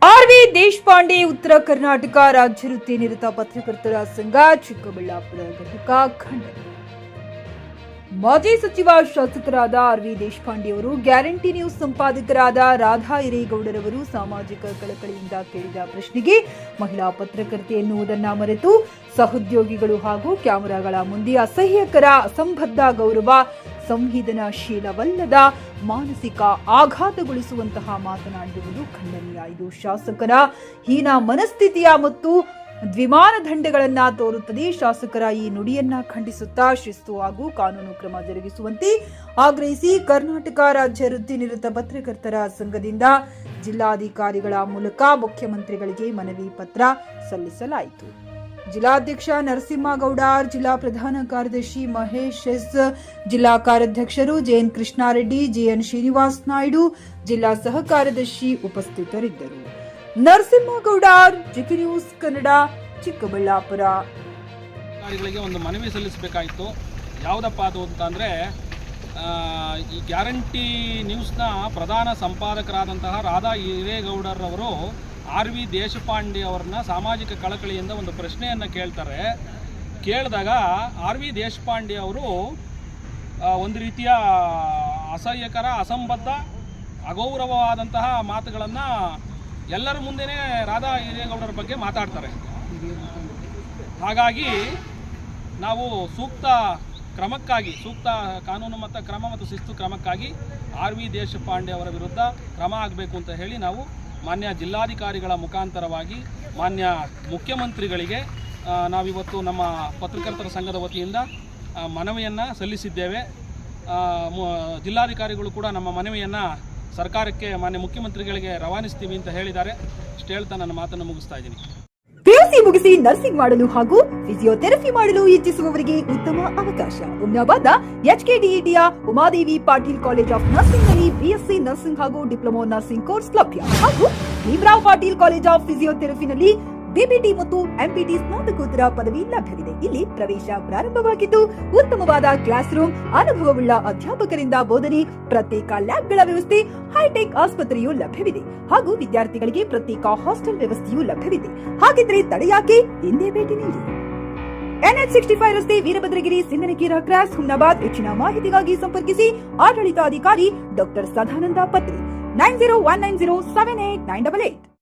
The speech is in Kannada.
ಆರ್.ವಿ. ದೇಶಪಾಂಡೆ ಉತ್ತರ ಕರ್ನಾಟಕ ರಾಜ್ಯ ವೃತ್ತಿ ನಿರತ ಪತ್ರಕರ್ತರ ಸಂಘ ಚಿಕ್ಕಬಳ್ಳಾಪುರ ಘಟಕ ಖಂಡನೆ. ಮಾಜಿ ಸಚಿವ ಶಾಸಕರಾದ ಆರ್.ವಿ. ದೇಶಪಾಂಡೆ ಅವರು ಗ್ಯಾರಂಟಿ ನ್ಯೂಸ್ ಸಂಪಾದಕರಾದ ರಾಧಾ ಹಿರೇಗೌಡರವರು ಸಾಮಾಜಿಕ ಕಳಕಳಿಯಿಂದ ಕೇಳಿದ ಪ್ರಶ್ನೆಗೆ ಮಹಿಳಾ ಪತ್ರಕರ್ತೆ ಎನ್ನುವುದನ್ನು ಮರೆತು ಸಹೋದ್ಯೋಗಿಗಳು ಹಾಗೂ ಕ್ಯಾಮೆರಾಗಳ ಮುಂದೆ ಅಸಹ್ಯಕರ ಅಸಂಬದ್ಧ ಗೌರವ ಸಂವೇದನಾಶೀಲವಲ್ಲದ ಮಾನಸಿಕ ಆಘಾತಗೊಳಿಸುವಂತಹ ಮಾತನಾಡಿರುವುದು ಖಂಡನೀಯ. ಇದು ಶಾಸಕರ ಹೀನ ಮನಸ್ಥಿತಿಯ ಮತ್ತು ದ್ವಿಮಾನ ದಂಡಗಳನ್ನ ತೋರುತ್ತದೆ. ಶಾಸಕರ ಈ ನುಡಿಯನ್ನ ಖಂಡಿಸುತ್ತಾ ಶಿಸ್ತು ಹಾಗೂ ಕಾನೂನು ಕ್ರಮ ಜರುಗಿಸುವಂತೆ ಆಗ್ರಹಿಸಿ ಕರ್ನಾಟಕ ರಾಜ್ಯ ವೃತ್ತಿ ನಿರತ ಪತ್ರಕರ್ತರ ಸಂಘದಿಂದ ಜಿಲ್ಲಾಧಿಕಾರಿಗಳ ಮೂಲಕ ಮುಖ್ಯಮಂತ್ರಿಗಳಿಗೆ ಮನವಿ ಪತ್ರ ಸಲ್ಲಿಸಲಾಯಿತು. ಜಿಲ್ಲಾಧ್ಯಕ್ಷ ನರಸಿಂಹಗೌಡ, ಜಿಲ್ಲಾ ಪ್ರಧಾನ ಕಾರ್ಯದರ್ಶಿ ಮಹೇಶ್ ಎಸ್, ಜಿಲ್ಲಾ ಕಾರ್ಯಾಧ್ಯಕ್ಷರು ಜೆಎನ್ ಕೃಷ್ಣಾರೆಡ್ಡಿ, ಜೆಎನ್ ಶ್ರೀನಿವಾಸ್ ನಾಯ್ಡು, ಜಿಲ್ಲಾ ಸಹ ಕಾರ್ಯದರ್ಶಿ ಉಪಸ್ಥಿತರಿದ್ದರು. Narasimhagowda, GK news Kannada, Chikkaballapur. ಒಂದು ಮನವಿ ಸಲ್ಲಿಸಬೇಕಾಯಿತು. ಯಾವುದಪ್ಪ ಅದು ಅಂತಂದರೆ, ಈ ಗ್ಯಾರಂಟಿ ನ್ಯೂಸ್ನ ಪ್ರಧಾನ ಸಂಪಾದಕರಾದಂತಹ ರಾಧಾ ಹಿರೇಗೌಡರವರು ಆರ್.ವಿ. ದೇಶಪಾಂಡೆ ಅವರನ್ನ ಸಾಮಾಜಿಕ ಕಳಕಳಿಯಿಂದ ಒಂದು ಪ್ರಶ್ನೆಯನ್ನು ಕೇಳ್ತಾರೆ. ಕೇಳಿದಾಗ ಆರ್.ವಿ. ದೇಶಪಾಂಡೆ ಅವರು ಒಂದು ರೀತಿಯ ಅಸಹ್ಯಕರ, ಅಸಂಬದ್ಧ, ಅಗೌರವವಾದಂತಹ ಮಾತುಗಳನ್ನು ಎಲ್ಲರ ಮುಂದೆನೇ ರಾಧಾ ಹಿರೇಗೌಡರ ಬಗ್ಗೆ ಮಾತಾಡ್ತಾರೆ. ಹಾಗಾಗಿ ನಾವು ಸೂಕ್ತ ಕಾನೂನು ಮತ್ತು ಕ್ರಮ ಮತ್ತು ಶಿಸ್ತು ಕ್ರಮಕ್ಕಾಗಿ ಆರ್.ವಿ. ದೇಶಪಾಂಡೆ ಅವರ ವಿರುದ್ಧ ಕ್ರಮ ಆಗಬೇಕು ಅಂತ ಹೇಳಿ ನಾವು ಮಾನ್ಯ ಜಿಲ್ಲಾಧಿಕಾರಿಗಳ ಮುಖಾಂತರವಾಗಿ ಮಾನ್ಯ ಮುಖ್ಯಮಂತ್ರಿಗಳಿಗೆ ನಾವಿವತ್ತು ನಮ್ಮ ಪತ್ರಕರ್ತರ ಸಂಘದ ವತಿಯಿಂದ ಮನವಿಯನ್ನು ಸಲ್ಲಿಸಿದ್ದೇವೆ. ಜಿಲ್ಲಾಧಿಕಾರಿಗಳು ಕೂಡ ನಮ್ಮ ಮನವಿಯನ್ನು ಸರ್ಕಾರಕ್ಕೆ, ಮಾನ್ಯ ಮುಖ್ಯಮಂತ್ರಿಗಳಿಗೆ ರವಾನಿಸ್ತೀವಿ ಅಂತ ಹೇಳಿದ್ದಾರೆ. ಇಷ್ಟು ಹೇಳ್ತಾ ನನ್ನ ಮಾತನ್ನು ಮುಗಿಸ್ತಾ ಇದ್ದೀನಿ. ಪಿಯುಸಿ ಮುಗಿಸಿ ನರ್ಸಿಂಗ್ ಮಾಡಲು ಹಾಗೂ ಫಿಸಿಯೋಥೆರಪಿ ಮಾಡಲು ಇಚ್ಛಿಸುವವರಿಗೆ ಉತ್ತಮ ಅವಕಾಶ. ಹುಮ್ನಾಬಾದ್ನ ಎಚ್ಕೆಡಿಇಟಿಯ Umadevi Patil college of nursing ನಲ್ಲಿ ಬಿಎಸ್ಸಿ ನರ್ಸಿಂಗ್ ಹಾಗೂ ಡಿಪ್ಲೊಮಾ ನರ್ಸಿಂಗ್ ಕೋರ್ಸ್ ಲಭ್ಯ. ಹಾಗೂ ಭೀಮರಾವ್ ಪಾಟೀಲ್ ಕಾಲೇಜ್ ಆಫ್ ಫಿಸಿಯೋಥೆರಪಿನಲ್ಲಿ ಬಿಪಿಟಿ ಮತ್ತು ಎಂಪಿಟಿ ಸ್ನಾತಕೋತ್ತರ ಪದವಿ ಲಭ್ಯವಿದೆ. ಇಲ್ಲಿ ಪ್ರವೇಶ ಪ್ರಾರಂಭವಾಗಿದ್ದು ಉತ್ತಮವಾದ ಕ್ಲಾಸ್ ರೂಮ್, ಅನುಭವವುಳ್ಳ ಅಧ್ಯಾಪಕರಿಂದ ಬೋಧನೆ, ಪ್ರತ್ಯೇಕ ಲ್ಯಾಬ್ಗಳ ವ್ಯವಸ್ಥೆ, ಹೈಟೆಕ್ ಆಸ್ಪತ್ರೆಯೂ ಲಭ್ಯವಿದೆ. ಹಾಗೂ ವಿದ್ಯಾರ್ಥಿಗಳಿಗೆ ಪ್ರತ್ಯೇಕ ಹಾಸ್ಟೆಲ್ ವ್ಯವಸ್ಥೆಯೂ ಲಭ್ಯವಿದೆ. ಹಾಗಿದ್ರೆ ತಡೆಯಾಕೆ, ಹಿಂದೆ ಭೇಟಿ ನೀಡಿ. NH 65 ರಸ್ತೆ, ವೀರಭದ್ರಗಿರಿ, ಸಿಂದನಕೀರ ಕ್ರಾಸ್, ಹುಮ್ನಾಬಾದ್. ಹೆಚ್ಚಿನ ಮಾಹಿತಿಗಾಗಿ ಸಂಪರ್ಕಿಸಿ ಆಡಳಿತಾಧಿಕಾರಿ ಡಾಕ್ಟರ್ ಸದಾನಂದ ಪತ್ರಿ 9019078988.